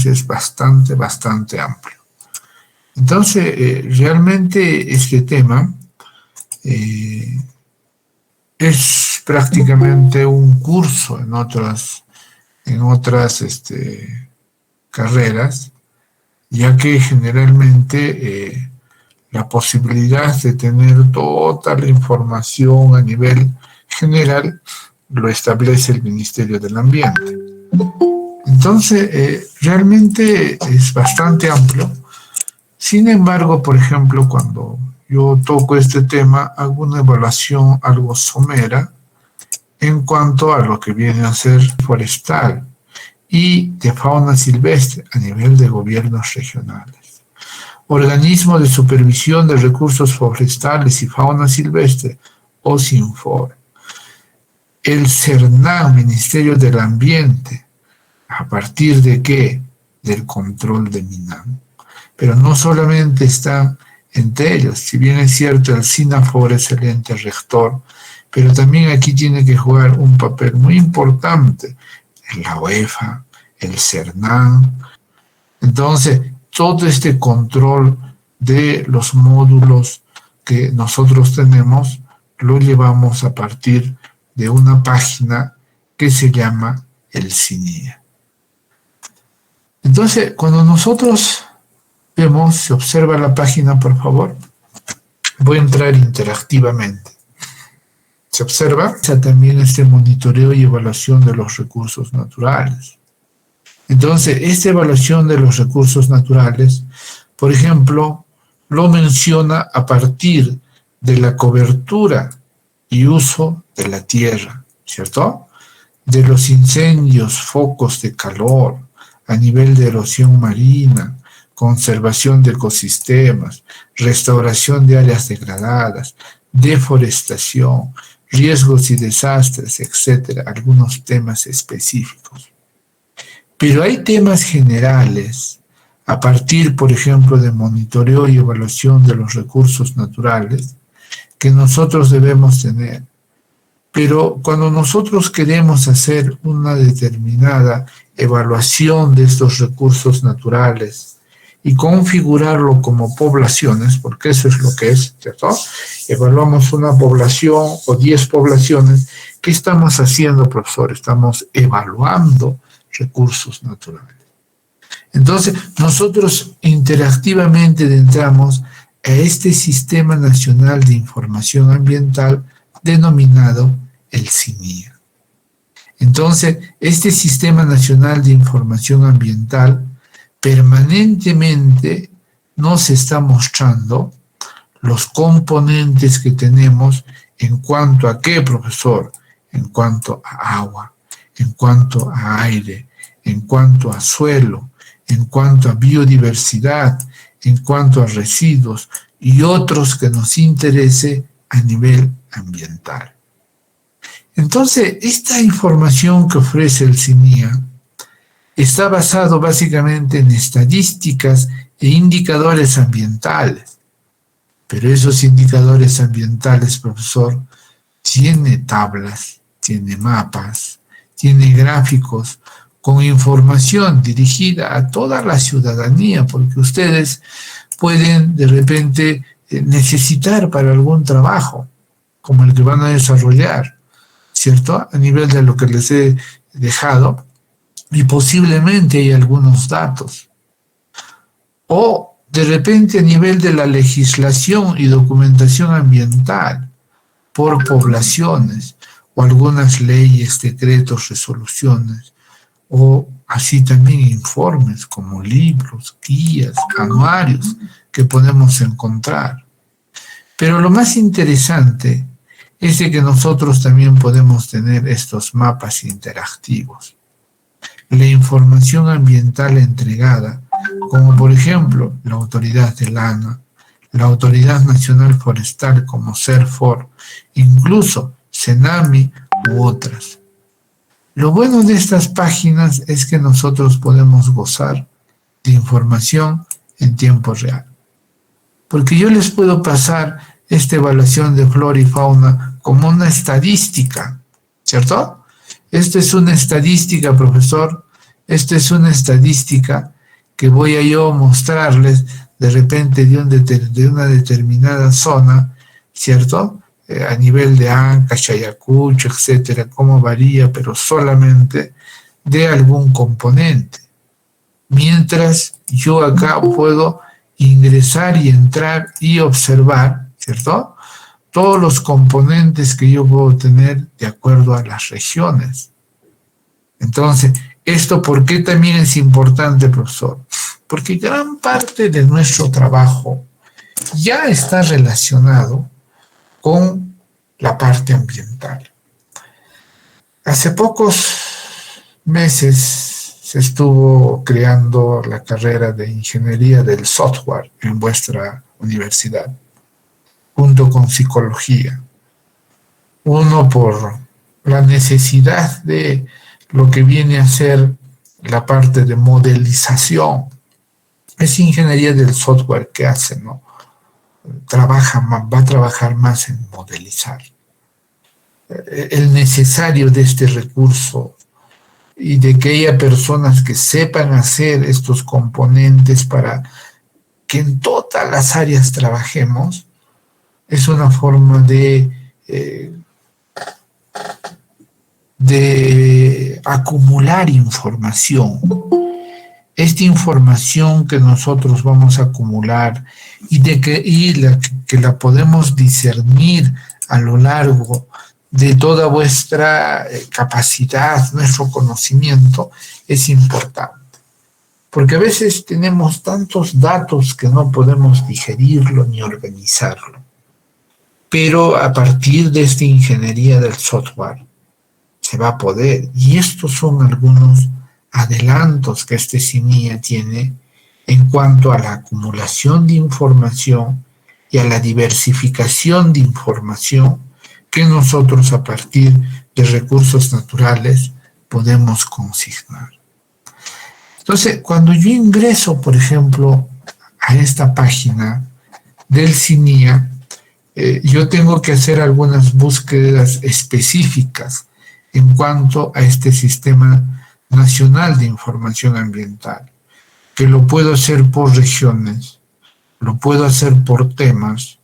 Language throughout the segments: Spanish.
páginas es bastante amplio. Entonces, realmente este tema es prácticamente un curso en otras carreras, ya que generalmente la posibilidad de tener toda la información a nivel general lo establece el Ministerio del Ambiente. Entonces, realmente es bastante amplio. Sin embargo, por ejemplo, cuando yo toco este tema, hago una evaluación algo somera en cuanto a lo que viene a ser forestal y de fauna silvestre a nivel de gobiernos regionales. Organismo de Supervisión de Recursos Forestales y Fauna Silvestre, o SINFOR. El CERNAM, Ministerio del Ambiente, ¿a partir de qué? Del control de MINAM. Pero no solamente están entre ellos, si bien es cierto el SINAFOR es el ente rector, pero también aquí tiene que jugar un papel muy importante en la UEFA, el CERNAM. Entonces, todo este control de los módulos que nosotros tenemos lo llevamos a partir de una página que se llama el CINIA. Entonces, cuando nosotros vemos, se observa la página, por favor, voy a entrar interactivamente. Se observa también este monitoreo y evaluación de los recursos naturales. Entonces, esta evaluación de los recursos naturales, por ejemplo, lo menciona a partir de la cobertura y uso de la tierra, ¿cierto? De los incendios, focos de calor, a nivel de erosión marina, conservación de ecosistemas, restauración de áreas degradadas, deforestación, riesgos y desastres, etcétera, algunos temas específicos. Pero hay temas generales, a partir, por ejemplo, de monitoreo y evaluación de los recursos naturales, que nosotros debemos tener. Pero cuando nosotros queremos hacer una determinada evaluación de estos recursos naturales y configurarlo como poblaciones, porque eso es lo que es, ¿cierto? Evaluamos una población o 10 poblaciones. ¿Qué estamos haciendo, profesor? Estamos evaluando recursos naturales. Entonces, nosotros interactivamente entramos a este Sistema Nacional de Información Ambiental denominado el CINIA. Entonces, este Sistema Nacional de Información Ambiental permanentemente nos está mostrando los componentes que tenemos en cuanto a qué, profesor, en cuanto a agua, en cuanto a aire, en cuanto a suelo, en cuanto a biodiversidad, en cuanto a residuos y otros que nos interese a nivel ambiental. Entonces, esta información que ofrece el CINIA está basado básicamente en estadísticas e indicadores ambientales. Pero esos indicadores ambientales, profesor, tiene tablas, tiene mapas, tiene gráficos con información dirigida a toda la ciudadanía, porque ustedes pueden de repente necesitar para algún trabajo, como el que van a desarrollar, ¿cierto? A nivel de lo que les he dejado, y posiblemente hay algunos datos. O de repente a nivel de la legislación y documentación ambiental, por poblaciones, o algunas leyes, decretos, resoluciones, o así también informes como libros, guías, anuarios que podemos encontrar. Pero lo más interesante es de que nosotros también podemos tener estos mapas interactivos. La información ambiental entregada, como por ejemplo la Autoridad del ANA, la Autoridad Nacional Forestal como CERFOR, incluso CENAMI u otras. Lo bueno de estas páginas es que nosotros podemos gozar de información en tiempo real. Porque yo les puedo pasar esta evaluación de flora y fauna como una estadística, ¿cierto? Esto es una estadística, profesor. Esto es una estadística que voy a yo mostrarles de repente de una determinada zona, ¿cierto? A nivel de Ancash, Ayacucho, etcétera, cómo varía, pero solamente de algún componente. Mientras yo acá puedo ingresar y entrar y observar, ¿cierto? Todos los componentes que yo puedo tener de acuerdo a las regiones. Entonces, ¿esto por qué también es importante, profesor? Porque gran parte de nuestro trabajo ya está relacionado con la parte ambiental. Hace pocos meses se estuvo creando la carrera de ingeniería del software en vuestra universidad, junto con psicología. Uno por la necesidad de lo que viene a ser la parte de modelización. Es ingeniería del software que hace, ¿no? Va a trabajar más en modelizar. El necesario de este recurso y de que haya personas que sepan hacer estos componentes para que en todas las áreas trabajemos, es una forma de acumular información. Esta información que nosotros vamos a acumular y que la podemos discernir a lo largo de toda vuestra capacidad, nuestro conocimiento, es importante. Porque a veces tenemos tantos datos que no podemos digerirlo ni organizarlo. Pero a partir de esta ingeniería del software se va a poder. Y estos son algunos adelantos que este CINIA tiene en cuanto a la acumulación de información y a la diversificación de información que nosotros a partir de recursos naturales podemos consignar. Entonces, cuando yo ingreso, por ejemplo, a esta página del CINIA, yo tengo que hacer algunas búsquedas específicas en cuanto a este Sistema Nacional de Información Ambiental, que lo puedo hacer por regiones, lo puedo hacer por temas,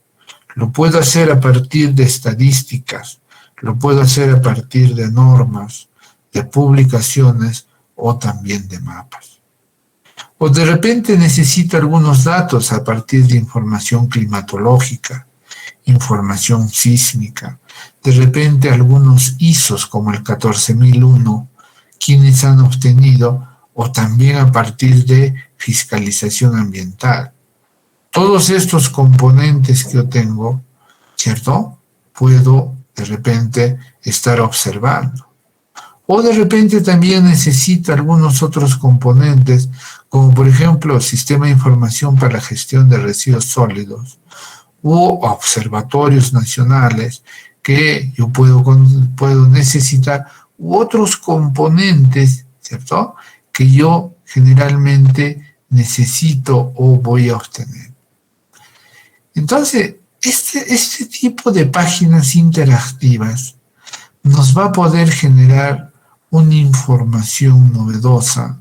lo puedo hacer a partir de estadísticas, lo puedo hacer a partir de normas, de publicaciones o también de mapas. O de repente necesito algunos datos a partir de información climatológica, información sísmica, de repente algunos ISOs como el 14001, quienes han obtenido, o también a partir de fiscalización ambiental. Todos estos componentes que yo tengo, ¿cierto? Puedo de repente estar observando. O de repente también necesito algunos otros componentes, como por ejemplo el Sistema de Información para la Gestión de Residuos Sólidos, u observatorios nacionales que yo puedo necesitar, u otros componentes, ¿cierto?, que yo generalmente necesito o voy a obtener. Entonces, este tipo de páginas interactivas nos va a poder generar una información novedosa,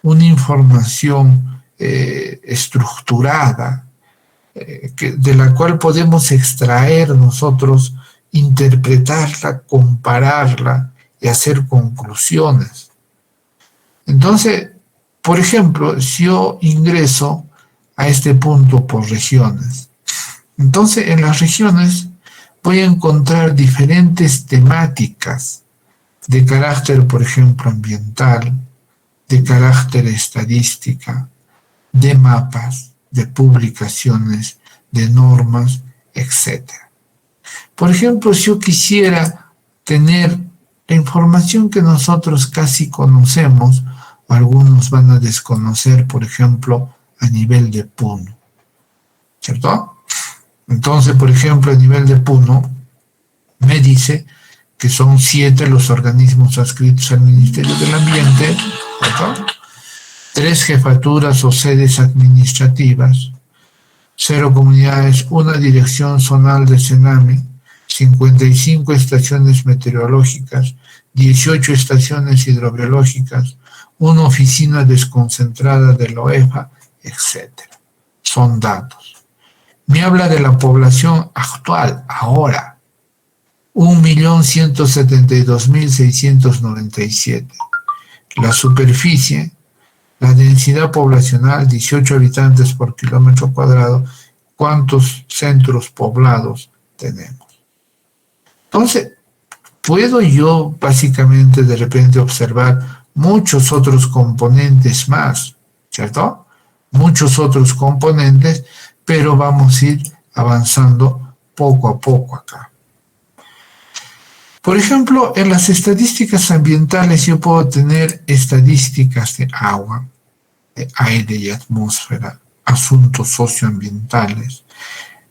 una información estructurada, de la cual podemos extraer nosotros, interpretarla, compararla y hacer conclusiones. Entonces, por ejemplo, si yo ingreso a este punto por regiones, entonces en las regiones voy a encontrar diferentes temáticas de carácter, por ejemplo, ambiental, de carácter estadística, de mapas, de publicaciones, de normas, etc. Por ejemplo, si yo quisiera tener la información que nosotros casi conocemos, algunos van a desconocer, por ejemplo, a nivel de Puno, ¿cierto? Entonces, por ejemplo, a nivel de Puno, me dice que son 7 los organismos adscritos al Ministerio del Ambiente, ¿cierto? 3 jefaturas o sedes administrativas, 0 comunidades, 1 dirección zonal de CENAMI, 55 estaciones meteorológicas, 18 estaciones hidrobiológicas, una oficina desconcentrada de la OEFA, etc. Son datos. Me habla de la población actual, ahora, 1.172.697. La superficie, la densidad poblacional, 18 habitantes por kilómetro cuadrado. ¿Cuántos centros poblados tenemos? Entonces, puedo yo básicamente de repente observar muchos otros componentes más, ¿cierto? Muchos otros componentes, pero vamos a ir avanzando poco a poco acá. Por ejemplo, en las estadísticas ambientales yo puedo tener estadísticas de agua, de aire y atmósfera, asuntos socioambientales,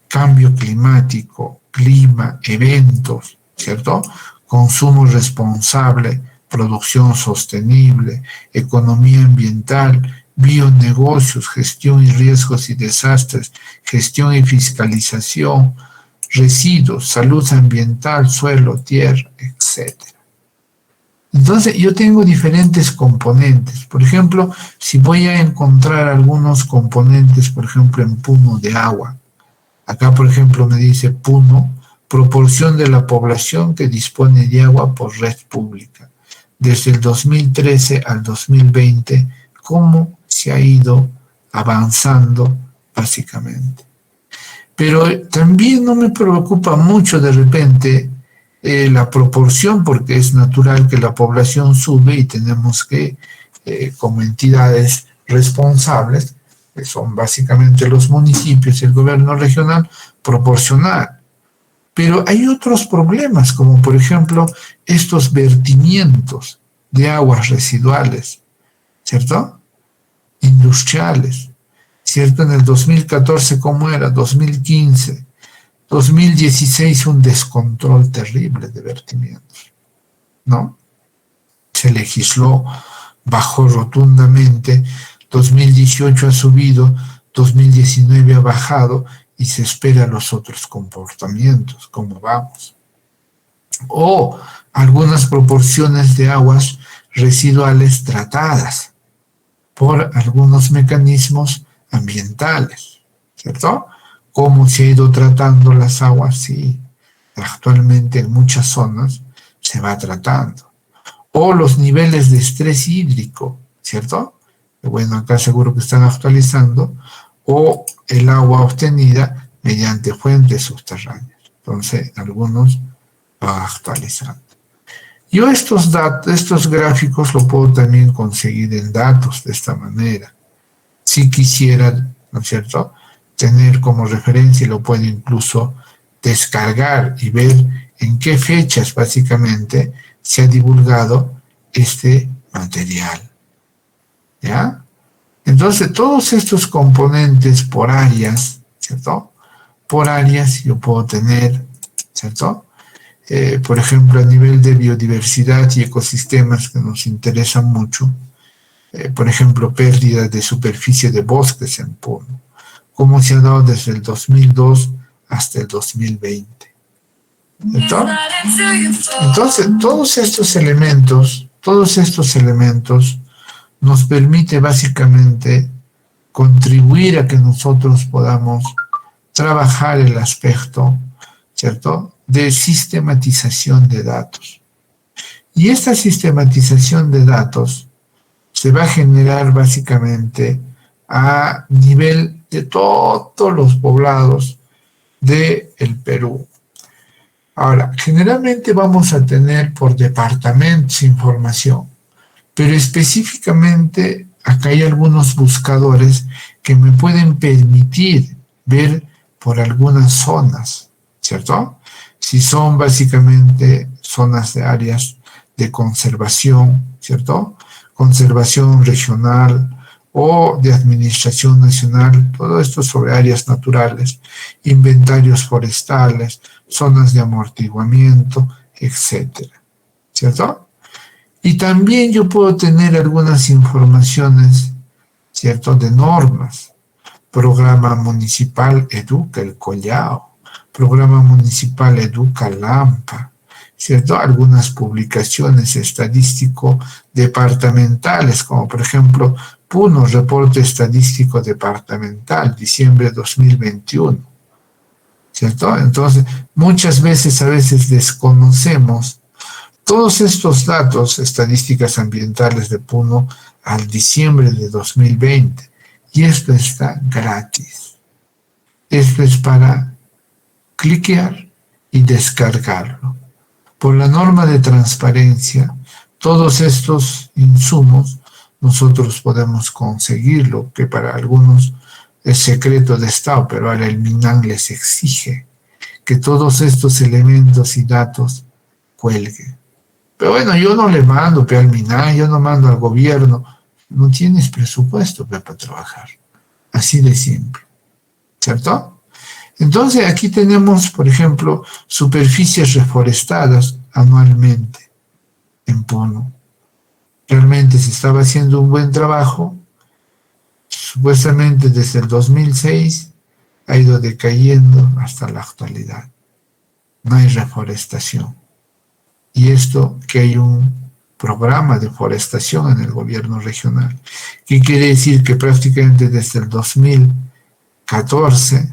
cambio climático, clima, eventos, ¿cierto? Consumo responsable, producción sostenible, economía ambiental, bionegocios, gestión y riesgos y desastres, gestión y fiscalización, residuos, salud ambiental, suelo, tierra, etc. Entonces, yo tengo diferentes componentes. Por ejemplo, si voy a encontrar algunos componentes, por ejemplo, en Puno de agua. Acá, por ejemplo, me dice Puno, proporción de la población que dispone de agua por red pública. Desde el 2013 al 2020, cómo se ha ido avanzando básicamente. Pero también no me preocupa mucho de repente la proporción, porque es natural que la población sube y tenemos que, como entidades responsables, que son básicamente los municipios y el gobierno regional, proporcionar. Pero hay otros problemas, como por ejemplo estos vertimientos de aguas residuales, ¿cierto? Industriales, ¿cierto? En el 2014, ¿cómo era? 2015, 2016, un descontrol terrible de vertimientos, ¿no? Se legisló, bajó rotundamente, 2018 ha subido, 2019 ha bajado y se espera los otros comportamientos, ¿cómo vamos? O algunas proporciones de aguas residuales tratadas por algunos mecanismos ambientales, ¿cierto? ¿Cómo se ha ido tratando las aguas? Sí, actualmente en muchas zonas se va tratando. O los niveles de estrés hídrico, ¿cierto? Bueno, acá seguro que están actualizando, o el agua obtenida mediante fuentes subterráneas. Entonces, algunos van actualizando. Yo estos gráficos lo puedo también conseguir en datos de esta manera. Si quisiera, ¿no es cierto?, tener como referencia, y lo puedo incluso descargar y ver en qué fechas básicamente se ha divulgado este material. ¿Ya? Entonces, todos estos componentes por áreas, ¿cierto? Por áreas yo puedo tener, ¿cierto? Por ejemplo, a nivel de biodiversidad y ecosistemas que nos interesan mucho, por ejemplo, pérdidas de superficie de bosques en Puno, cómo se ha dado desde el 2002 hasta el 2020. Entonces, todos estos elementos nos permite básicamente contribuir a que nosotros podamos trabajar el aspecto, ¿cierto?, de sistematización de datos. Y esta sistematización de datos se va a generar básicamente a nivel de todos los poblados del Perú. Ahora, generalmente vamos a tener por departamentos información, pero específicamente acá hay algunos buscadores que me pueden permitir ver por algunas zonas, ¿cierto? Si son básicamente zonas de áreas de conservación, ¿cierto? Conservación regional o de administración nacional, todo esto sobre áreas naturales, inventarios forestales, zonas de amortiguamiento, etcétera, ¿cierto? Y también yo puedo tener algunas informaciones, ¿cierto?, de normas. Programa Municipal Educa el Collao, Programa Municipal Educa Lampa, ¿cierto? Algunas publicaciones estadístico-departamentales, como por ejemplo Puno, Reporte Estadístico Departamental, diciembre de 2021, ¿cierto? Entonces, muchas veces, a veces desconocemos todos estos datos, estadísticas ambientales de Puno al diciembre de 2020, y esto está gratis. Esto es para cliquear y descargarlo. Por la norma de transparencia, todos estos insumos nosotros podemos conseguirlo, que para algunos es secreto de Estado, pero ahora el MINAN les exige que todos estos elementos y datos cuelguen. Pero bueno, yo no le mando al MINAN, yo no mando al gobierno, no tienes presupuesto para trabajar. Así de simple, ¿cierto? Entonces aquí tenemos, por ejemplo, superficies reforestadas anualmente en Puno. Realmente se estaba haciendo un buen trabajo. Supuestamente desde el 2006 ha ido decayendo hasta la actualidad. No hay reforestación. Y esto que hay un programa de forestación en el gobierno regional, que quiere decir que prácticamente desde el 2014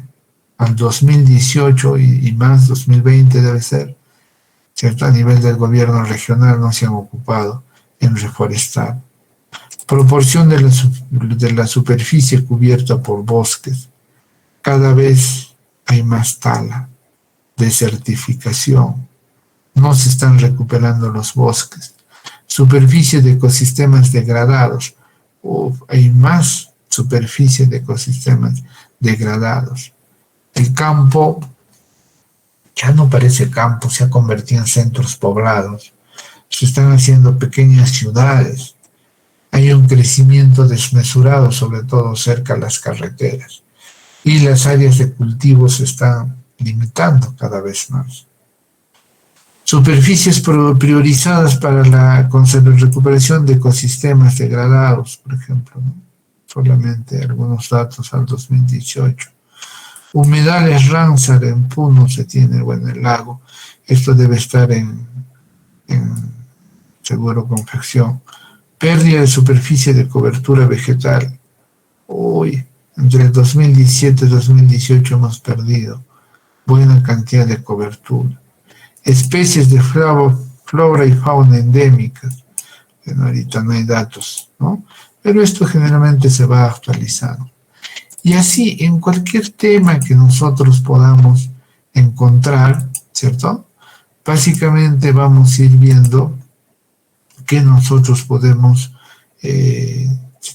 al 2018 y más, 2020 debe ser, ¿cierto? A nivel del gobierno regional no se han ocupado en reforestar. Proporción de la superficie cubierta por bosques. Cada vez hay más tala, desertificación. No se están recuperando los bosques. Superficie de ecosistemas degradados. Hay más superficie de ecosistemas degradados. El campo ya no parece campo, se ha convertido en centros poblados. Se están haciendo pequeñas ciudades. Hay un crecimiento desmesurado, sobre todo cerca de las carreteras. Y las áreas de cultivo se están limitando cada vez más. Superficies priorizadas para la recuperación de ecosistemas degradados, por ejemplo, ¿no? Solamente algunos datos al 2018. Humedales Ramsar en Puno se tiene, bueno, el lago. Esto debe estar en seguro confección. Pérdida de superficie de cobertura vegetal. Hoy, entre el 2017 y 2018 hemos perdido buena cantidad de cobertura. Especies de flora y fauna endémicas. Bueno, ahorita no hay datos, ¿no? Pero esto generalmente se va actualizando. Y así, en cualquier tema que nosotros podamos encontrar, ¿cierto? Básicamente vamos a ir viendo que nosotros podemos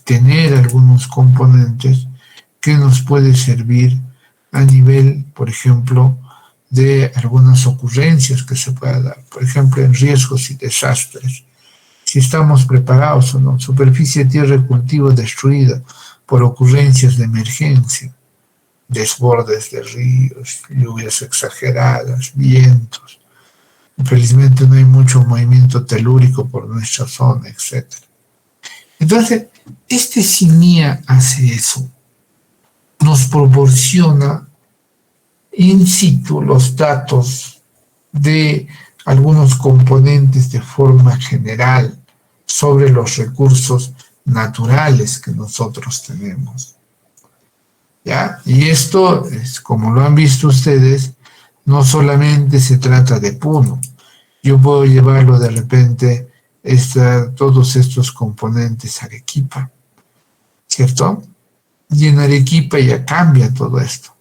tener algunos componentes que nos puede servir a nivel, por ejemplo, de algunas ocurrencias que se pueda dar. Por ejemplo, en riesgos y desastres. Si estamos preparados o no. Superficie de tierra y cultivo destruida por ocurrencias de emergencia, desbordes de ríos, lluvias exageradas, vientos. Felizmente no hay mucho movimiento telúrico por nuestra zona, etc. Entonces, este CINIA hace eso. Nos proporciona in situ los datos de algunos componentes de forma general sobre los recursos naturales que nosotros tenemos. ¿Ya? Y esto, como lo han visto ustedes, no solamente se trata de Puno. Yo puedo llevarlo de repente todos estos componentes a Arequipa, ¿cierto? Y en Arequipa ya cambia todo esto.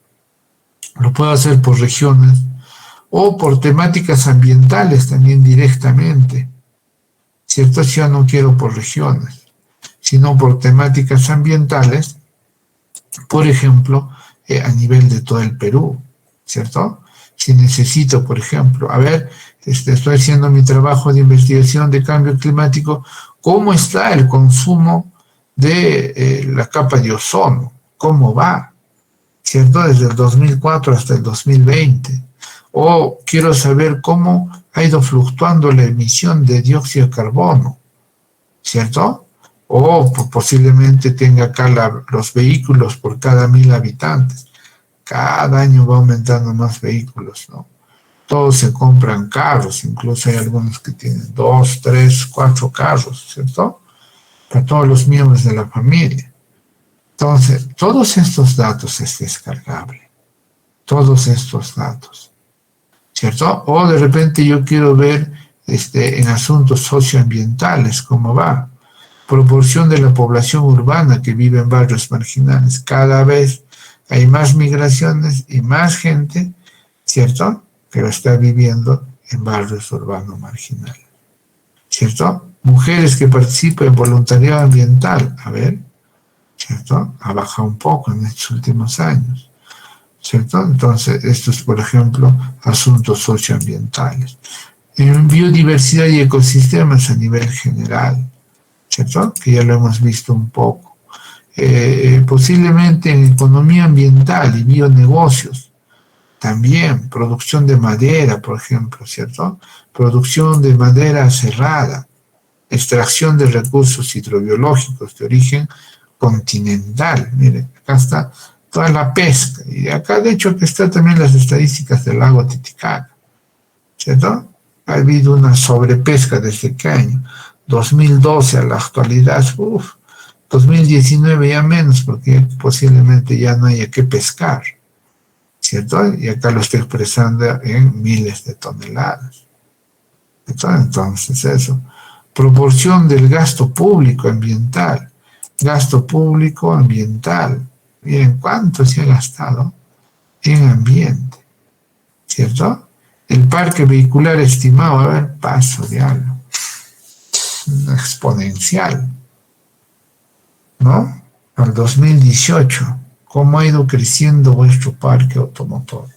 Lo puedo hacer por regiones o por temáticas ambientales también directamente, ¿cierto? Si yo no quiero por regiones, sino por temáticas ambientales, por ejemplo, a nivel de todo el Perú, ¿cierto? Si necesito, por ejemplo, estoy haciendo mi trabajo de investigación de cambio climático, ¿cómo está el consumo de la capa de ozono? ¿Cómo va? ¿Cierto? Desde el 2004 hasta el 2020. O quiero saber cómo ha ido fluctuando la emisión de dióxido de carbono, ¿cierto? O posiblemente tenga acá los vehículos por cada 1000 habitantes. Cada año va aumentando más vehículos, ¿no? todos se compran carros, incluso hay algunos que tienen 2, 3, 4 carros, ¿cierto? Para todos los miembros de la familia. Entonces, todos estos datos es descargable, todos estos datos, ¿cierto? O de repente yo quiero ver en asuntos socioambientales cómo va. Proporción de la población urbana que vive en barrios marginales. Cada vez hay más migraciones y más gente, ¿cierto?, que lo está viviendo en barrios urbanos marginales, ¿cierto? Mujeres que participan en voluntariado ambiental, a ver, ¿cierto? Ha bajado un poco en estos últimos años, ¿cierto? Entonces, esto es, por ejemplo, asuntos socioambientales. En biodiversidad y ecosistemas a nivel general, ¿cierto? Que ya lo hemos visto un poco. Posiblemente en economía ambiental y bionegocios, también producción de madera, por ejemplo, ¿cierto? Producción de madera cerrada, extracción de recursos hidrobiológicos de origen continental. Miren, acá está toda la pesca. Y acá, de hecho, que está también las estadísticas del lago Titicaca, ¿cierto? Ha habido una sobrepesca desde qué año, 2012 a la actualidad, 2019 ya menos, porque posiblemente ya no haya que pescar, ¿cierto? Y acá lo estoy expresando en miles de toneladas, ¿cierto? Entonces eso. Proporción del gasto público ambiental. Gasto público ambiental. Miren cuánto se ha gastado en ambiente, ¿cierto? El parque vehicular estimado, a ver, paso de algo, exponencial, ¿no? Al 2018, ¿cómo ha ido creciendo vuestro parque automotor?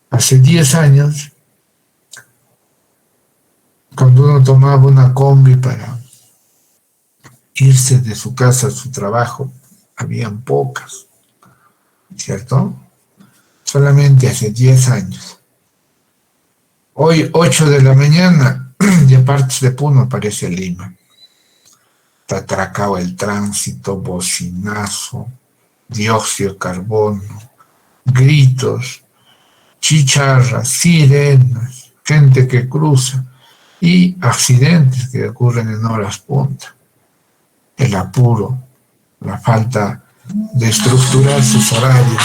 Hace 10 años, cuando uno tomaba una combi para irse de su casa a su trabajo, habían pocas, ¿cierto? Solamente hace 10 años. Hoy, 8 de la mañana, ya partes de Puno aparece Lima. Está atracado el tránsito, bocinazo, dióxido de carbono, gritos, chicharras, sirenas, gente que cruza y accidentes que ocurren en horas punta. El apuro, la falta de estructurar sus horarios,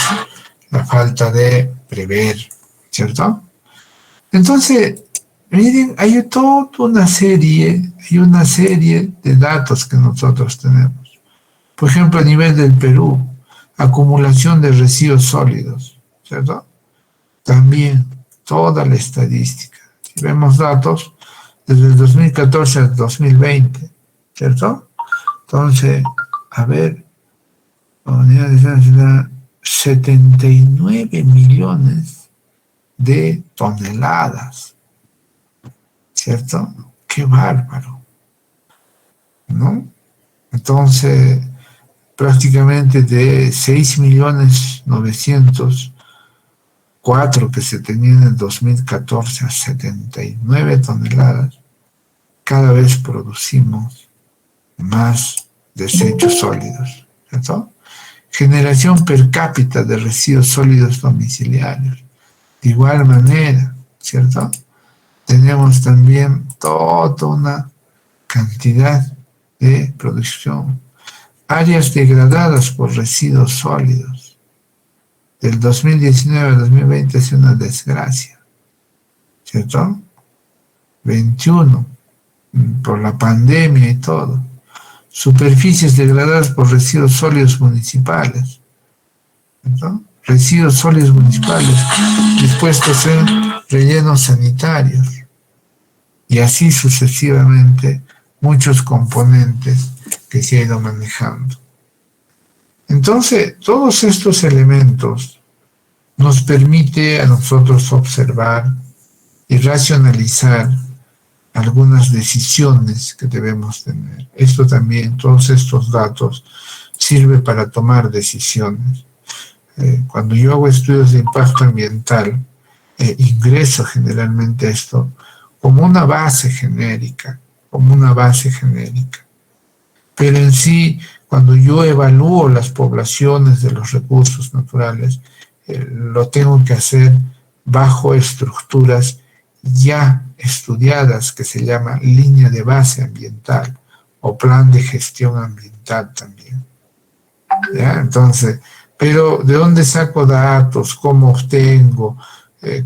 la falta de prever, ¿cierto? Entonces, miren, hay toda una serie de datos que nosotros tenemos. Por ejemplo, a nivel del Perú, acumulación de residuos sólidos, ¿cierto? También toda la estadística. Si vemos datos desde el 2014 al 2020, ¿cierto? Entonces, a ver, unidades de 79 millones de toneladas, ¿cierto? ¡Qué bárbaro! ¿No? Entonces, prácticamente de 6.904.000 que se tenían en el 2014 a 79 toneladas, cada vez producimos más desechos sólidos, ¿cierto? Generación per cápita de residuos sólidos domiciliarios. De igual manera, ¿cierto? Tenemos también toda una cantidad de producción. Áreas degradadas por residuos sólidos. Del 2019 al 2020 es una desgracia, ¿cierto? 21, por la pandemia y todo. Superficies degradadas por residuos sólidos municipales, ¿cierto? Residuos sólidos municipales dispuestos en rellenos sanitarios y así sucesivamente muchos componentes que se ha ido manejando. Entonces, todos estos elementos nos permite a nosotros observar y racionalizar algunas decisiones que debemos tener. Esto también, todos estos datos sirven para tomar decisiones. Cuando yo hago estudios de impacto ambiental, ingreso generalmente esto como una base genérica, Pero en sí, cuando yo evalúo las poblaciones de los recursos naturales, lo tengo que hacer bajo estructuras ya estudiadas que se llama línea de base ambiental o plan de gestión ambiental también. ¿Ya? Entonces, pero ¿de dónde saco datos? ¿Cómo obtengo?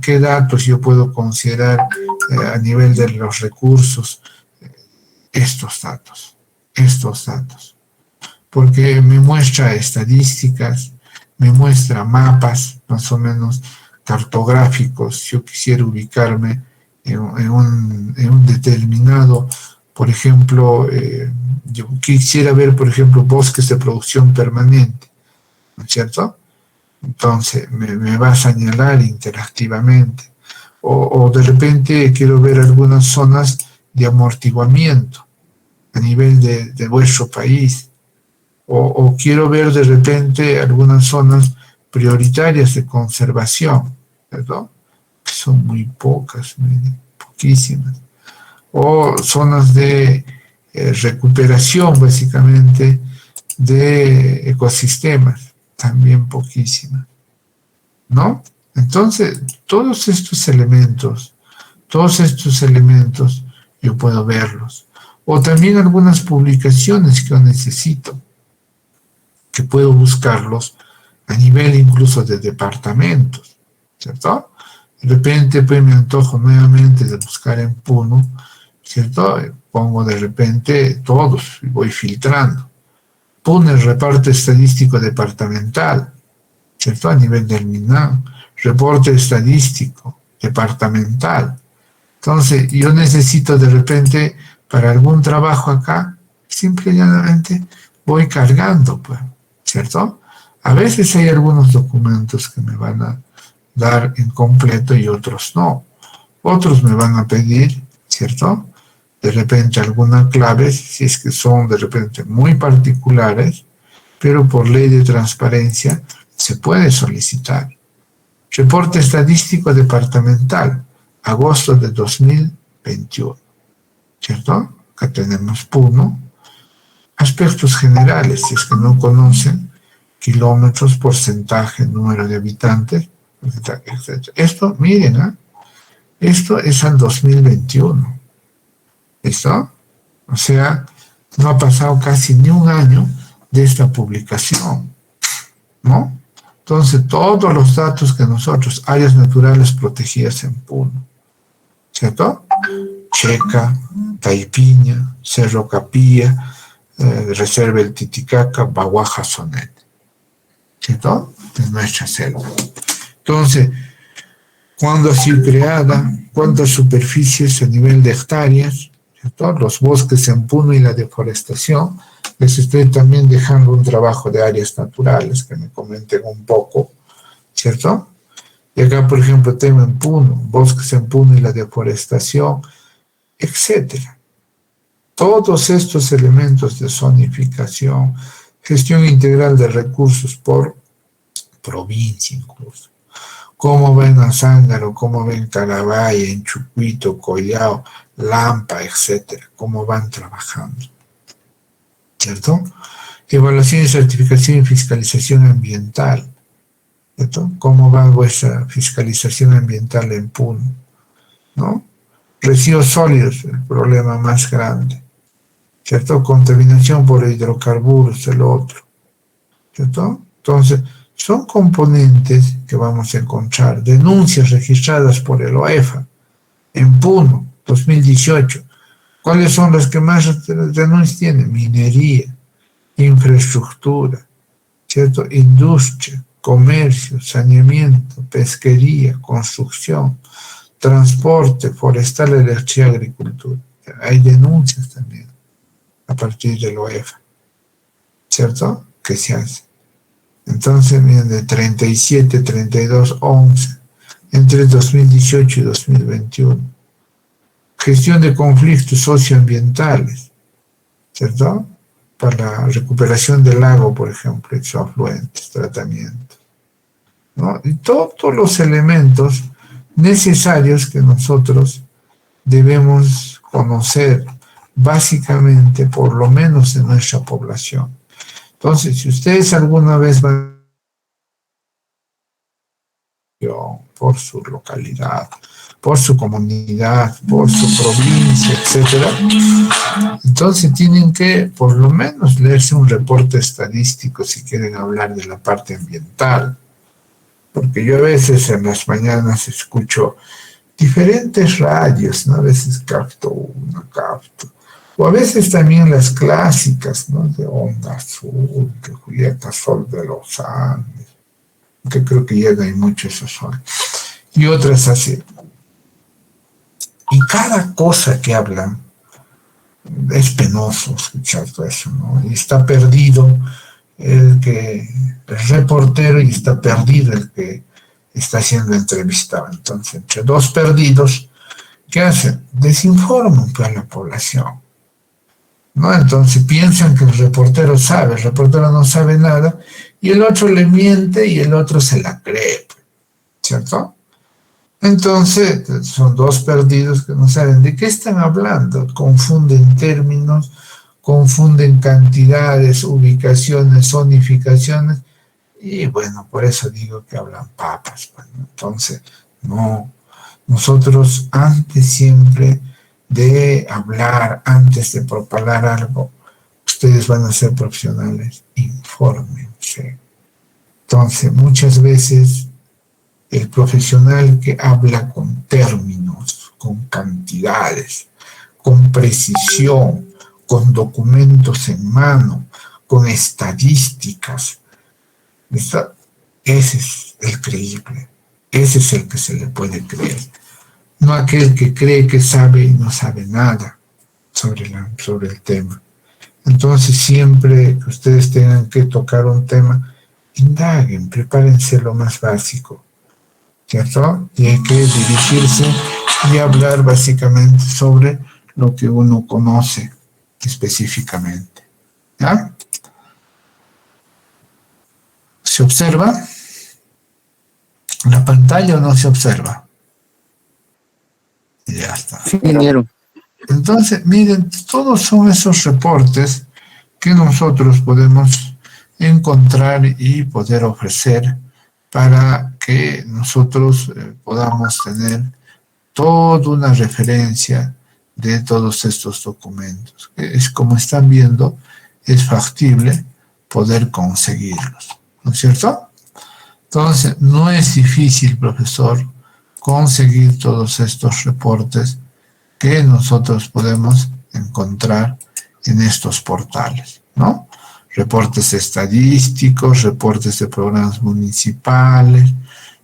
¿Qué datos yo puedo considerar a nivel de los recursos? Estos datos. Porque me muestra estadísticas, me muestra mapas más o menos cartográficos. Si yo quisiera ubicarme en un determinado, por ejemplo, yo quisiera ver, por ejemplo, bosques de producción permanente, ¿no es cierto? Entonces me va a señalar interactivamente. O de repente quiero ver algunas zonas de amortiguamiento a nivel de vuestro país. O quiero ver de repente algunas zonas prioritarias de conservación, ¿verdad? Que son muy pocas, poquísimas. O zonas de recuperación, básicamente, de ecosistemas, también poquísimas, ¿no? Entonces, todos estos elementos, yo puedo verlos. O también algunas publicaciones que yo necesito, que puedo buscarlos a nivel incluso de departamentos, ¿cierto? De repente pues me antojo nuevamente de buscar en Puno, ¿cierto? Pongo de repente todos y voy filtrando. Puno el reparto estadístico departamental, ¿cierto? A nivel del MINAM, reporte estadístico departamental. Entonces yo necesito de repente para algún trabajo acá, simple y llanamente voy cargando, pues, ¿cierto? A veces hay algunos documentos que me van a dar en completo y otros no. Otros me van a pedir, ¿cierto? De repente algunas claves, si es que son de repente muy particulares, pero por ley de transparencia se puede solicitar. Reporte estadístico departamental, agosto de 2021, ¿cierto? Acá tenemos Puno. Aspectos generales, si es que no conocen, kilómetros, porcentaje, número de habitantes, etc. Esto, miren, ¿eh? Esto es al 2021. ¿Listo? O sea, no ha pasado casi ni un año de esta publicación, ¿no? Entonces, todos los datos que nosotros, áreas naturales protegidas en Puno, ¿cierto? Checa, Taipiña, Cerro Capilla, Reserva el Titicaca, Baguaja Sonet, ¿cierto? De nuestra selva. Entonces, ¿cuándo ha sido creada? ¿Cuántas superficies a nivel de hectáreas? ¿Cierto? Los bosques en Puno y la deforestación. Les estoy también dejando un trabajo de áreas naturales que me comenten un poco, ¿cierto? Y acá, por ejemplo, tengo en Puno, bosques en Puno y la deforestación, etcétera. Todos estos elementos de zonificación, gestión integral de recursos por provincia incluso. Cómo ven a Zángaro, cómo ven Carabaya, en Chucuito, Collao, Lampa, etcétera. Cómo van trabajando. ¿Cierto? Evaluación y certificación y fiscalización ambiental. ¿Cierto? ¿Cómo va vuestra fiscalización ambiental en Puno? ¿No? Residuos sólidos, el problema más grande. ¿Cierto? Contaminación por hidrocarburos, el otro. ¿Cierto? Entonces, son componentes que vamos a encontrar. Denuncias registradas por el OEFA en Puno, 2018. ¿Cuáles son las que más denuncias tienen? Minería, infraestructura, ¿cierto? Industria, comercio, saneamiento, pesquería, construcción, transporte, forestal, electricidad, agricultura. Hay denuncias también a partir del OEFA, ¿cierto? Que se hace. Entonces, miren, de 37, 32, 11, entre 2018 y 2021. Gestión de conflictos socioambientales, ¿cierto? Para la recuperación del lago, por ejemplo, y sus afluentes, tratamiento, ¿no? Y todos los elementos necesarios que nosotros debemos conocer, básicamente, por lo menos en nuestra población. Entonces, si ustedes alguna vez van, por su localidad, por su comunidad, por su provincia, etcétera. Entonces tienen que por lo menos leerse un reporte estadístico si quieren hablar de la parte ambiental, porque yo a veces en las mañanas escucho diferentes radios, ¿no? A veces capto una, o a veces también las clásicas, ¿no? De Onda Azul, de Julieta Sol de los Andes, que creo que ya no hay mucho eso son, y otras así. Y cada cosa que hablan es penoso escuchar todo eso, ¿no? Y está perdido el reportero y está perdido el que está siendo entrevistado. Entonces, entre dos perdidos, ¿qué hacen? Desinforman pues, a la población, ¿no? Entonces piensan que el reportero sabe, el reportero no sabe nada, y el otro le miente y el otro se la cree, ¿cierto? Entonces, son dos perdidos que no saben de qué están hablando, confunden términos, confunden cantidades, ubicaciones, zonificaciones, y bueno, por eso digo que hablan papas. Bueno, entonces, no, nosotros antes siempre de hablar, antes de propagar algo, ustedes van a ser profesionales, infórmense. Entonces, muchas veces el profesional que habla con términos, con cantidades, con precisión, con documentos en mano, con estadísticas, ese es el creíble, ese es el que se le puede creer. No aquel que cree que sabe y no sabe nada sobre el tema. Entonces, siempre que ustedes tengan que tocar un tema, indaguen, prepárense lo más básico, ¿cierto? Y hay que dirigirse y hablar básicamente sobre lo que uno conoce específicamente. ¿Ya? ¿Se observa la pantalla o no se observa? Ya está. Sí, ingeniero. Entonces, miren, todos son esos reportes que nosotros podemos encontrar y poder ofrecer para que nosotros podamos tener toda una referencia de todos estos documentos. Es como están viendo, es factible poder conseguirlos, ¿no es cierto? Entonces, no es difícil, profesor, conseguir todos estos reportes que nosotros podemos encontrar en estos portales, ¿no? Reportes estadísticos, reportes de programas municipales,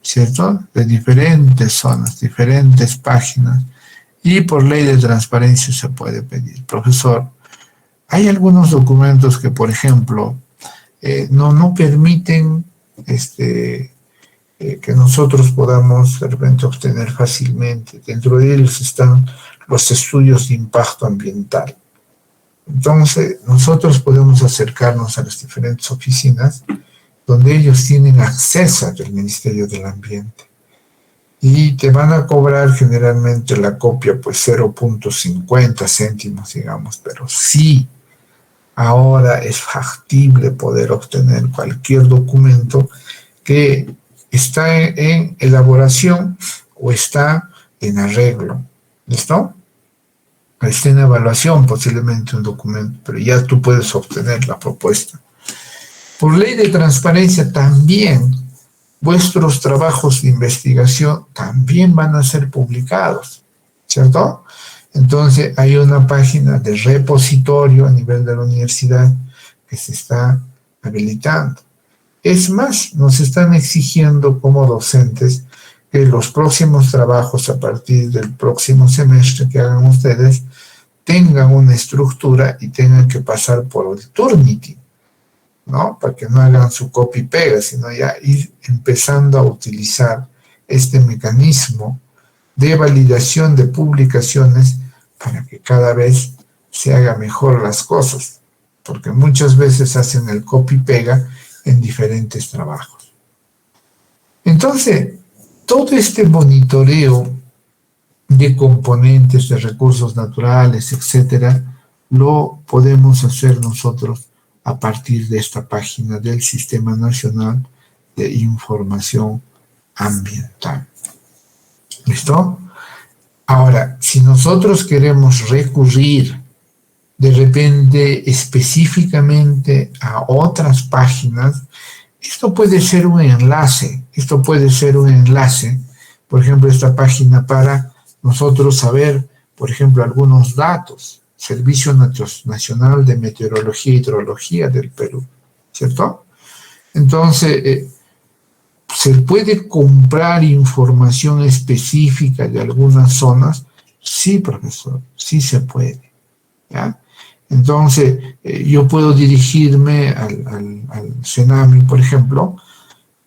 ¿cierto? De diferentes zonas, diferentes páginas, y por ley de transparencia se puede pedir. Profesor, hay algunos documentos que, por ejemplo, no permiten que nosotros podamos de repente obtener fácilmente. Dentro de ellos están los estudios de impacto ambiental. Entonces, nosotros podemos acercarnos a las diferentes oficinas donde ellos tienen acceso al Ministerio del Ambiente. Y te van a cobrar generalmente la copia, pues 0.50 céntimos, digamos, pero sí, ahora es factible poder obtener cualquier documento que está en elaboración o está en arreglo. ¿Listo? Está en evaluación posiblemente un documento, pero ya tú puedes obtener la propuesta. Por ley de transparencia también, vuestros trabajos de investigación también van a ser publicados, ¿cierto? Entonces hay una página de repositorio a nivel de la universidad que se está habilitando. Es más, nos están exigiendo como docentes que los próximos trabajos a partir del próximo semestre que hagan ustedes tengan una estructura y tengan que pasar por el Turnitin, ¿no? Para que no hagan su copy y pega, sino ya ir empezando a utilizar este mecanismo de validación de publicaciones para que cada vez se haga mejor las cosas, porque muchas veces hacen el copy y pega en diferentes trabajos. Entonces, todo este monitoreo de componentes, de recursos naturales, etcétera, lo podemos hacer nosotros a partir de esta página del Sistema Nacional de Información Ambiental. ¿Listo? Ahora, si nosotros queremos recurrir de repente específicamente a otras páginas, esto puede ser un enlace, por ejemplo, esta página para nosotros saber, por ejemplo, algunos datos, Servicio Nacional de Meteorología y Hidrología del Perú, ¿cierto? Entonces, ¿se puede comprar información específica de algunas zonas? Sí, profesor, sí se puede, ¿ya? Entonces, yo puedo dirigirme al CENAMI, por ejemplo,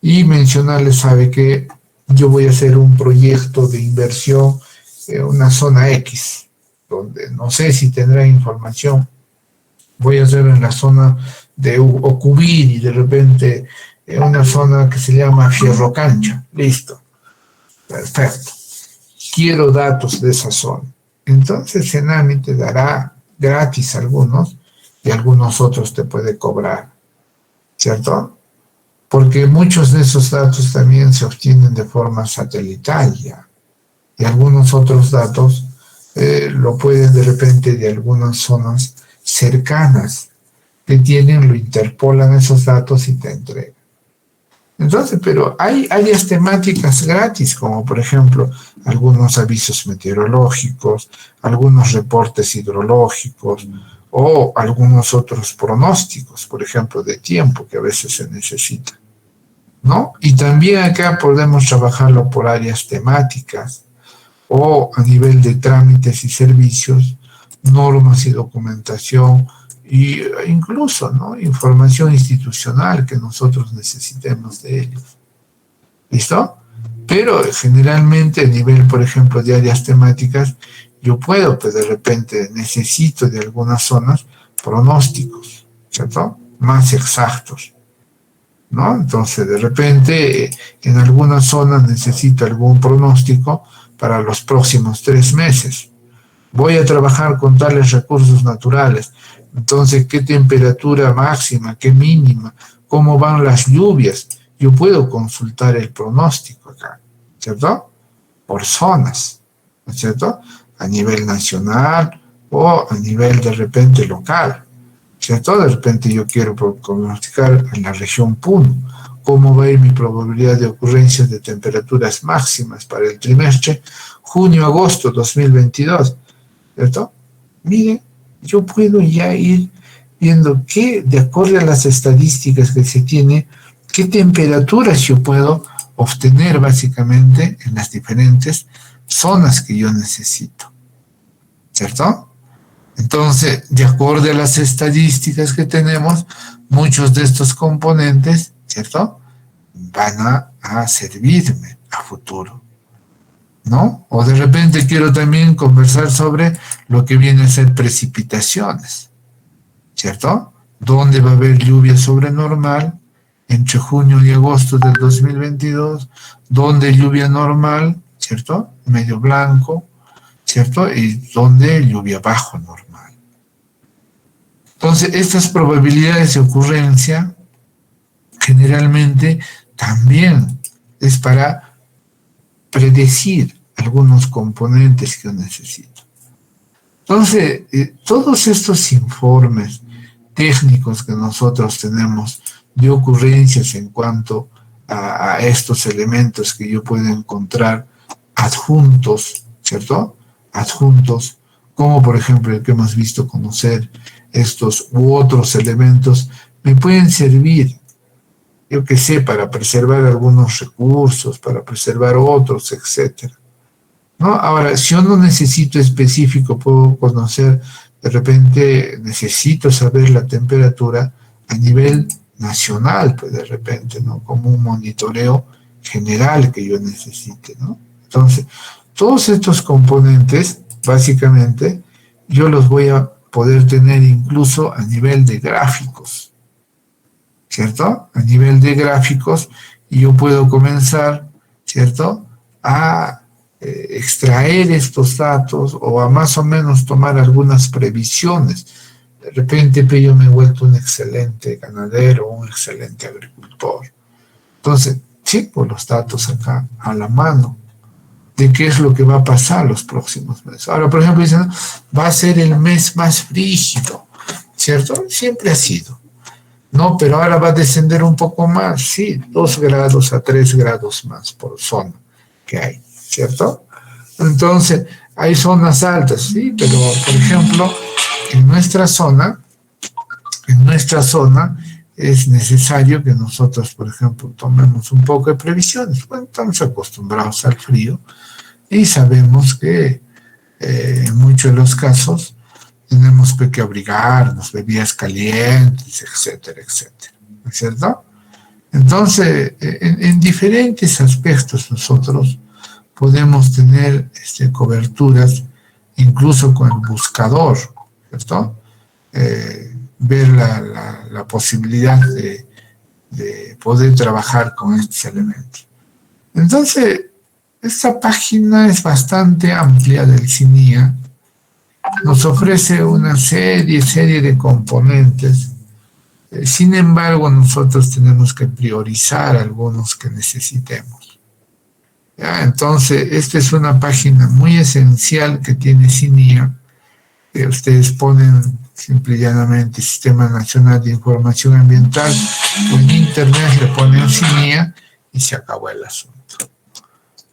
y mencionarle, sabe que yo voy a hacer un proyecto de inversión en una zona X, donde no sé si tendrá información. Voy a hacer en la zona de Ocubiri, de repente en una zona que se llama Fierro Cancha. Listo. Perfecto. Quiero datos de esa zona. Entonces Senami te dará gratis algunos y algunos otros te puede cobrar, ¿cierto? Porque muchos de esos datos también se obtienen de forma satelital ya. Y algunos otros datos lo pueden de repente de algunas zonas cercanas que tienen, lo interpolan esos datos y te entregan. Entonces, pero hay áreas temáticas gratis, como por ejemplo algunos avisos meteorológicos, algunos reportes hidrológicos o algunos otros pronósticos, por ejemplo, de tiempo que a veces se necesita, ¿no? Y también acá podemos trabajarlo por áreas temáticas o a nivel de trámites y servicios, normas y documentación, e incluso, ¿no?, información institucional que nosotros necesitemos de ellos. ¿Listo? Pero generalmente a nivel, por ejemplo, de áreas temáticas, yo puedo, pues de repente necesito de algunas zonas pronósticos, ¿cierto? Más exactos, ¿no? Entonces, de repente, en algunas zonas necesito algún pronóstico para los próximos 3 meses. Voy a trabajar con tales recursos naturales. Entonces, ¿qué temperatura máxima, qué mínima, cómo van las lluvias? Yo puedo consultar el pronóstico acá, ¿cierto? Por zonas, ¿no es cierto? A nivel nacional o a nivel de repente local, ¿cierto? De repente yo quiero pronosticar en la región Puno cómo va a ir mi probabilidad de ocurrencia de temperaturas máximas para el trimestre junio-agosto 2022, ¿cierto? Mire, yo puedo ya ir viendo qué, de acuerdo a las estadísticas que se tiene, qué temperaturas yo puedo obtener básicamente en las diferentes zonas que yo necesito, ¿cierto? Entonces, de acuerdo a las estadísticas que tenemos, muchos de estos componentes, ¿cierto?, van a servirme a futuro, ¿no? O de repente quiero también conversar sobre lo que viene a ser precipitaciones, ¿cierto? ¿Dónde va a haber lluvia sobrenormal entre junio y agosto del 2022? ¿Dónde lluvia normal, ¿cierto?, medio blanco, ¿cierto? Y ¿dónde lluvia bajo normal? Entonces, estas probabilidades de ocurrencia generalmente también es para predecir algunos componentes que yo necesito. Entonces, todos estos informes técnicos que nosotros tenemos de ocurrencias en cuanto a estos elementos que yo puedo encontrar adjuntos, ¿cierto? Adjuntos, como por ejemplo el que hemos visto, conocer estos u otros elementos, me pueden servir, yo que sé, para preservar algunos recursos, para preservar otros, etcétera, ¿no? Ahora, si yo no necesito específico, puedo conocer, de repente necesito saber la temperatura a nivel nacional, pues de repente, ¿no?, como un monitoreo general que yo necesite, ¿no? Entonces, todos estos componentes, básicamente, yo los voy a poder tener incluso a nivel de gráficos, ¿cierto? A nivel de gráficos, y yo puedo comenzar, ¿cierto?, a extraer estos datos o a más o menos tomar algunas previsiones. De repente yo me he vuelto un excelente ganadero, un excelente agricultor. Entonces, checo los datos acá a la mano. de qué es lo que va a pasar los próximos meses. Ahora, por ejemplo, dicen, va a ser el mes más frígido, ¿cierto? Siempre ha sido. No, pero ahora va a descender un poco más, sí, 2 grados a 3 grados más por zona que hay, ¿cierto? Entonces, hay zonas altas, sí, pero, por ejemplo, en nuestra zona es necesario que nosotros, por ejemplo, tomemos un poco de previsiones. Bueno, estamos acostumbrados al frío y sabemos que en muchos de los casos tenemos que abrigarnos, bebidas calientes, etcétera, etcétera, ¿no es cierto? Entonces, en diferentes aspectos nosotros podemos tener coberturas, incluso con el buscador, ¿cierto? Ver la posibilidad de poder trabajar con estos elementos. Entonces, esta página es bastante amplia del CINIA, nos ofrece una serie de componentes. Sin embargo, nosotros tenemos que priorizar algunos que necesitemos. ¿Ya? Entonces, esta es una página muy esencial que tiene CINIA. Ustedes ponen simple y llanamente Sistema Nacional de Información Ambiental o en Internet le ponen CINIA y se acabó el asunto.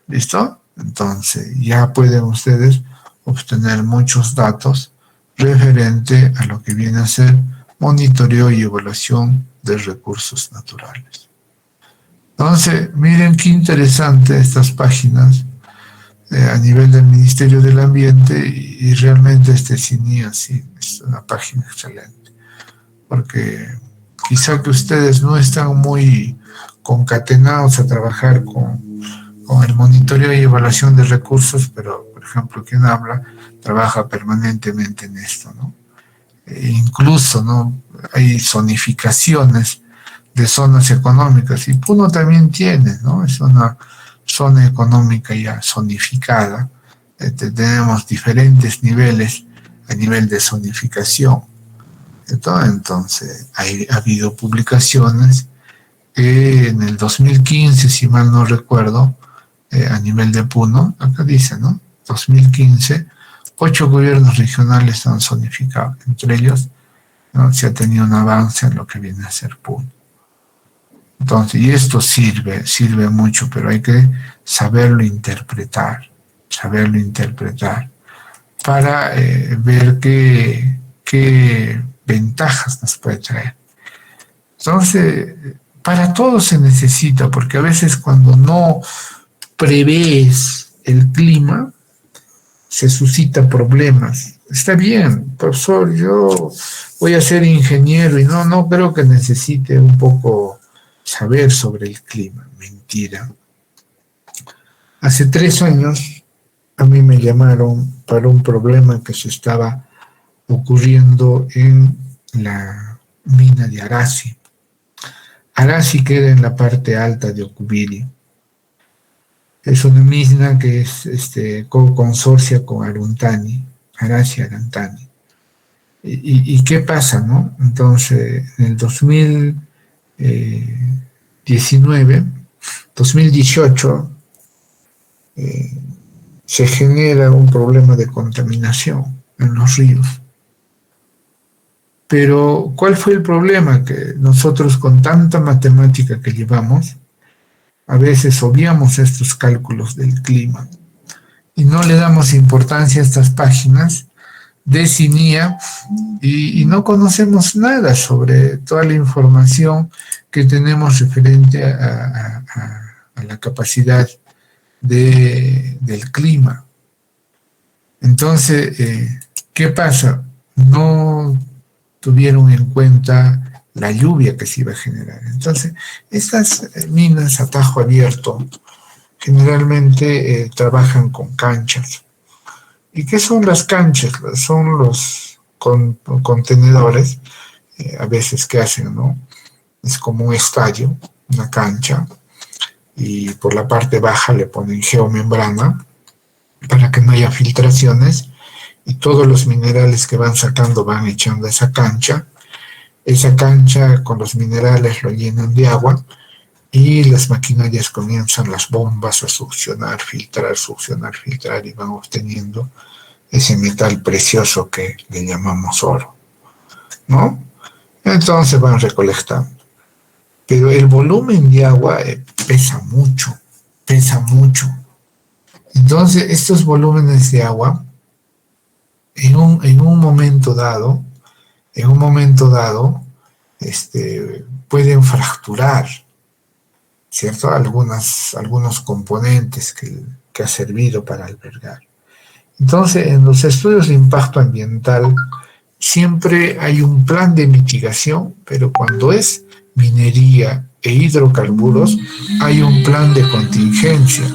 ¿Listo? Entonces, ya pueden ustedes obtener muchos datos referente a lo que viene a ser monitoreo y evaluación de recursos naturales. Entonces, miren qué interesante estas páginas a nivel del Ministerio del Ambiente y realmente CINIA sí es una página excelente, porque quizá que ustedes no están muy concatenados a trabajar con el monitoreo y evaluación de recursos, pero, por ejemplo, quien habla trabaja permanentemente en esto, ¿no? Incluso, ¿no? Hay zonificaciones de zonas económicas, y Puno también tiene, ¿no? Es una zona económica ya zonificada. Tenemos diferentes niveles a nivel de zonificación. Entonces, ha habido publicaciones que en el 2015, si mal no recuerdo, a nivel de Puno, acá dice, ¿no? 2015, 8 gobiernos regionales han zonificado. Entre ellos, ¿no? Se ha tenido un avance en lo que viene a ser Puno. Entonces, y esto sirve mucho, pero hay que saberlo interpretar para ver qué ventajas nos puede traer. Entonces, para todo se necesita, porque a veces cuando no prevés el clima, se suscita problemas. Está bien, profesor, yo voy a ser ingeniero y no creo que necesite un poco saber sobre el clima. Mentira. Hace 3 años a mí me llamaron para un problema que se estaba ocurriendo en la mina de Arasi. Arasi queda en la parte alta de Ocubiri. Es una mina que es consorcia con Aruntani, Arasi Arantani. ¿Y qué pasa, no? Entonces, en el 2018, se genera un problema de contaminación en los ríos. Pero, ¿cuál fue el problema? Que nosotros, con tanta matemática que llevamos, a veces obviamos estos cálculos del clima y no le damos importancia a estas páginas de CINIA y no conocemos nada sobre toda la información que tenemos referente a la capacidad del clima. Entonces, ¿qué pasa? No tuvieron en cuenta la lluvia que se iba a generar. Entonces, estas minas a tajo abierto generalmente trabajan con canchas. ¿Y qué son las canchas? Son los contenedores, a veces que hacen, ¿no? Es como un estadio, una cancha, y por la parte baja le ponen geomembrana para que no haya filtraciones, y todos los minerales que van sacando van echando a esa cancha. Esa cancha con los minerales lo llenan de agua y las maquinarias comienzan, las bombas, a succionar, filtrar y van obteniendo ese metal precioso que le llamamos oro, ¿no? Entonces van recolectando. Pero el volumen de agua pesa mucho, pesa mucho. Entonces estos volúmenes de agua, en un momento dado, pueden fracturar, ¿cierto? Algunos componentes que ha servido para albergar. Entonces, en los estudios de impacto ambiental siempre hay un plan de mitigación, pero cuando es minería e hidrocarburos, hay un plan de contingencia,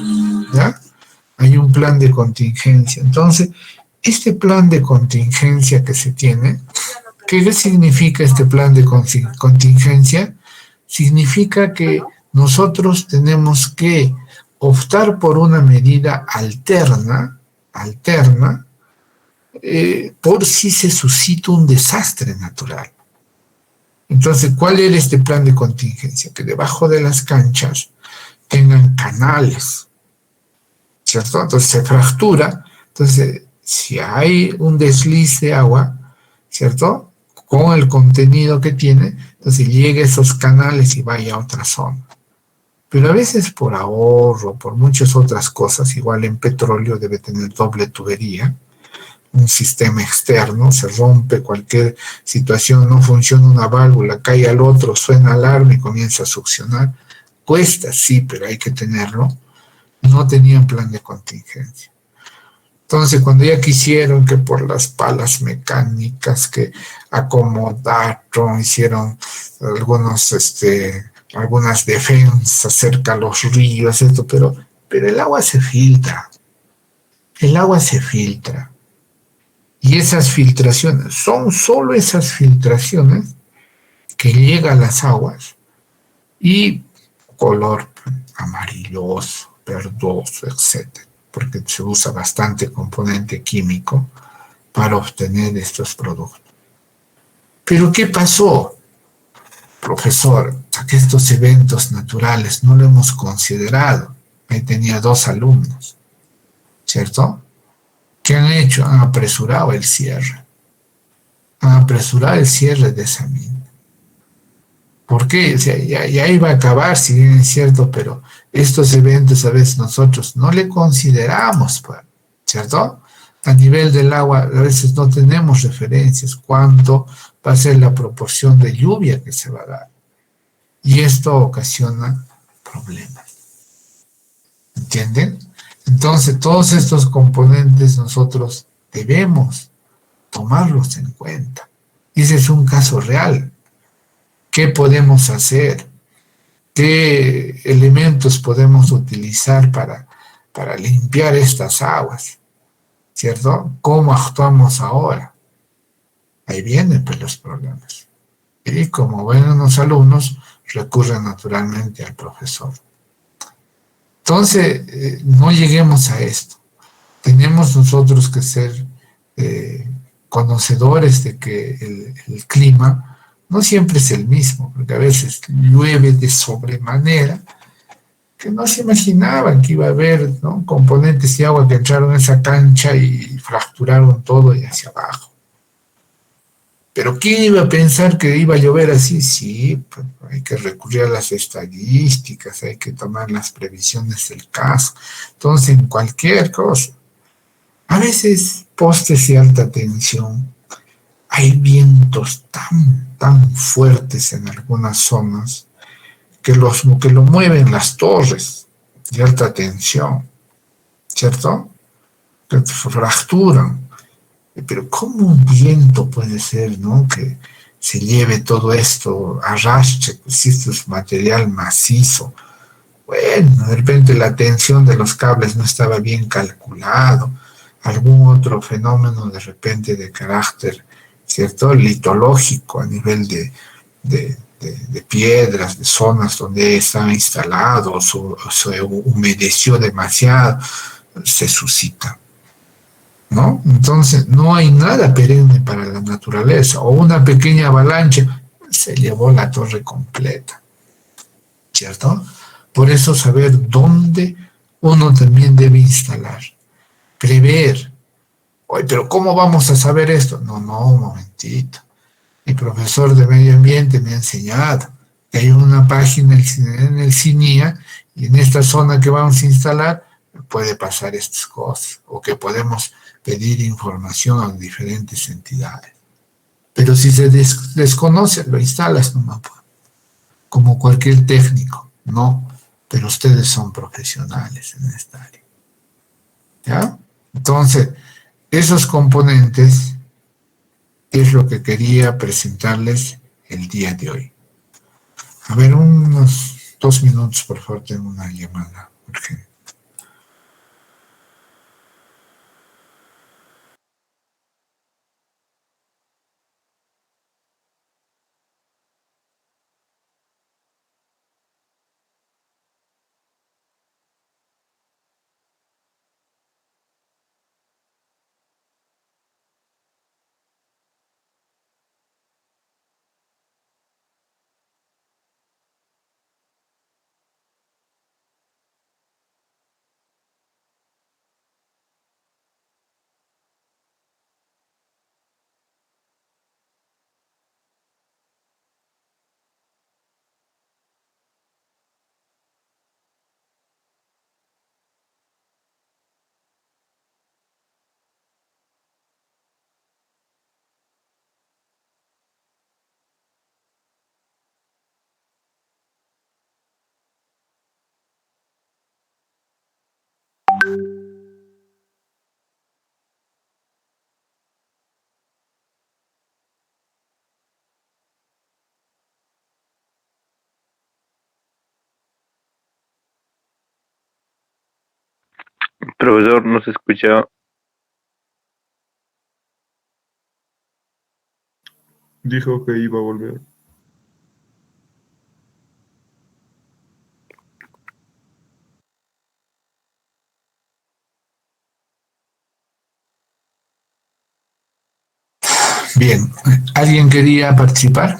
¿ya? Hay un plan de contingencia. Entonces, este plan de contingencia que se tiene, ¿qué significa este plan de contingencia? Significa que nosotros tenemos que optar por una medida alterna, por si se suscita un desastre natural. Entonces, ¿cuál era este plan de contingencia? Que debajo de las canchas tengan canales, ¿cierto? Entonces se fractura. Entonces, si hay un desliz de agua, ¿cierto? Con el contenido que tiene, entonces llegue a esos canales y vaya a otra zona. Pero a veces por ahorro, por muchas otras cosas, igual en petróleo debe tener doble tubería, un sistema externo, se rompe cualquier situación, no funciona una válvula, cae al otro, suena alarma y comienza a succionar. Cuesta, sí, pero hay que tenerlo. No tenían plan de contingencia. Entonces, cuando ya quisieron que por las palas mecánicas que acomodaron, hicieron algunas defensas cerca a los ríos, esto, pero el agua se filtra. El agua se filtra. Y esas filtraciones, son solo esas filtraciones que llegan a las aguas y color amarilloso, verdoso, etc. Porque se usa bastante componente químico para obtener estos productos. Pero ¿qué pasó, profesor? Que estos eventos naturales no lo hemos considerado. Ahí tenía 2 alumnos, ¿cierto? ¿Qué han hecho? Han apresurado el cierre. Han apresurado el cierre de esa mina. ¿Por qué? O sea, ya iba a acabar, si bien es cierto, pero estos eventos a veces nosotros no le consideramos, pues, ¿cierto? A nivel del agua a veces no tenemos referencias cuánto va a ser la proporción de lluvia que se va a dar. Y esto ocasiona problemas. ¿Entienden? Entonces, todos estos componentes nosotros debemos tomarlos en cuenta. Y ese es un caso real. ¿Qué podemos hacer? ¿Qué elementos podemos utilizar para limpiar estas aguas? ¿Cierto? ¿Cómo actuamos ahora? Ahí vienen pues los problemas. Y como buenos alumnos, recurren naturalmente al profesor. Entonces, no lleguemos a esto. Tenemos nosotros que ser conocedores de que el clima no siempre es el mismo, porque a veces llueve de sobremanera, que no se imaginaban que iba a haber, ¿no?, componentes de agua que entraron a esa cancha y fracturaron todo y hacia abajo. ¿Pero quién iba a pensar que iba a llover así? Sí, pues hay que recurrir a las estadísticas, hay que tomar las previsiones del caso. Entonces, en cualquier cosa, a veces postes de alta tensión, hay vientos tan fuertes en algunas zonas que lo mueven las torres de alta tensión, ¿cierto? Que fracturan. Pero ¿cómo un viento puede ser, ¿no?, que se lleve todo esto, arrastre, pues si esto es material macizo? Bueno, de repente la tensión de los cables no estaba bien calculado, algún otro fenómeno de repente de carácter, ¿cierto?, litológico a nivel de piedras, de zonas donde estaba instalado, o se humedeció demasiado, se suscita, ¿no? Entonces, no hay nada perenne para la naturaleza, o una pequeña avalancha se llevó la torre completa. ¿cierto? Por eso saber dónde uno también debe instalar, prever. Oye, pero ¿cómo vamos a saber esto? No, un momentito. Mi profesor de medio ambiente me ha enseñado que hay una página en el CINIA y en esta zona que vamos a instalar puede pasar estas cosas o que podemos pedir información a diferentes entidades. Pero si se desconoce, lo instalas nomás, como cualquier técnico, ¿no? Pero ustedes son profesionales en esta área. ¿Ya? Entonces, esos componentes es lo que quería presentarles el día de hoy. A ver, unos 2 minutos, por favor, tengo una llamada urgente. Profesor, no se escucha. Dijo que iba a volver. Bien, ¿alguien quería participar?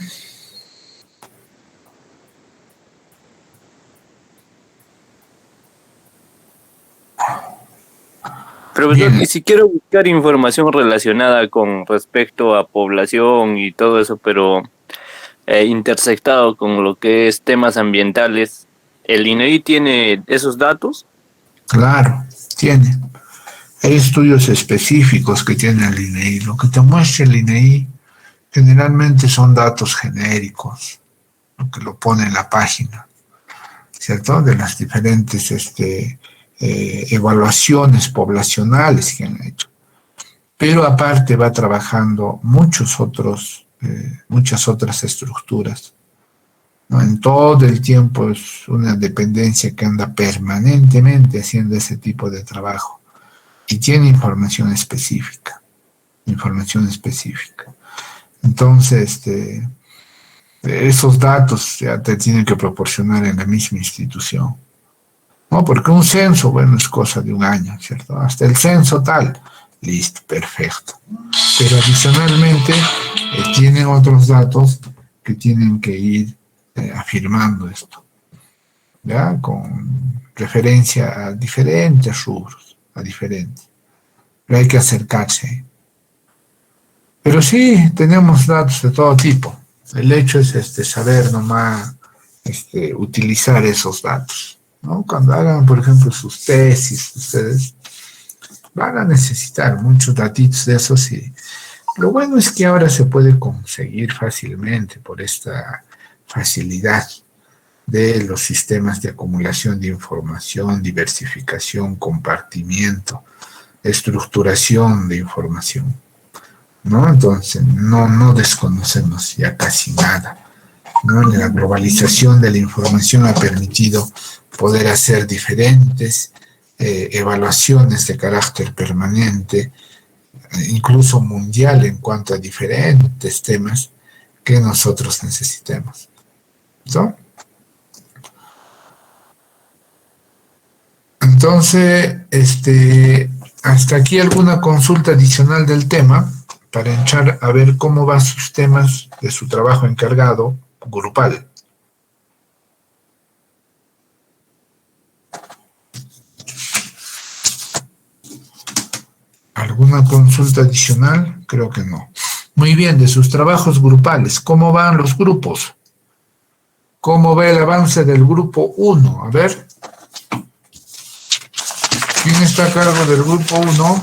Profesor, Bien, y si quiero buscar información relacionada con respecto a población y todo eso, pero intersectado con lo que es temas ambientales, ¿el INEI tiene esos datos? claro, tiene. Hay estudios específicos que tiene el INEI. Lo que te muestra el INEI generalmente son datos genéricos, lo que lo pone en la página, ¿cierto? De las diferentes evaluaciones poblacionales que han hecho. Pero aparte va trabajando muchas otras estructuras, ¿no? En todo el tiempo es una dependencia que anda permanentemente haciendo ese tipo de trabajo y tiene información específica, información específica. Entonces, esos datos ya te tienen que proporcionar en la misma institución, ¿no? Porque un censo, bueno, es cosa de un año, ¿cierto? Hasta el censo tal, listo, perfecto. Pero adicionalmente tienen otros datos que tienen que ir afirmando esto, ¿ya? Con referencia a diferentes rubros, a diferentes. Pero hay que acercarse. Pero sí, tenemos datos de todo tipo. El hecho es saber nomás utilizar esos datos, ¿no? Cuando hagan, por ejemplo, sus tesis, ustedes van a necesitar muchos datitos de esos y lo bueno es que ahora se puede conseguir fácilmente por esta facilidad de los sistemas de acumulación de información, diversificación, compartimiento, estructuración de información, ¿no? Entonces, no desconocemos ya casi nada, ¿no? La globalización de la información ha permitido poder hacer diferentes evaluaciones de carácter permanente, incluso mundial en cuanto a diferentes temas que nosotros necesitemos, ¿no? Entonces, hasta aquí alguna consulta adicional del tema para entrar a ver cómo van sus temas de su trabajo encargado grupal. ¿Alguna consulta adicional? Creo que no. Muy bien, de sus trabajos grupales, ¿cómo van los grupos? ¿Cómo va el avance del grupo 1? A ver. ¿Quién está a cargo del grupo 1?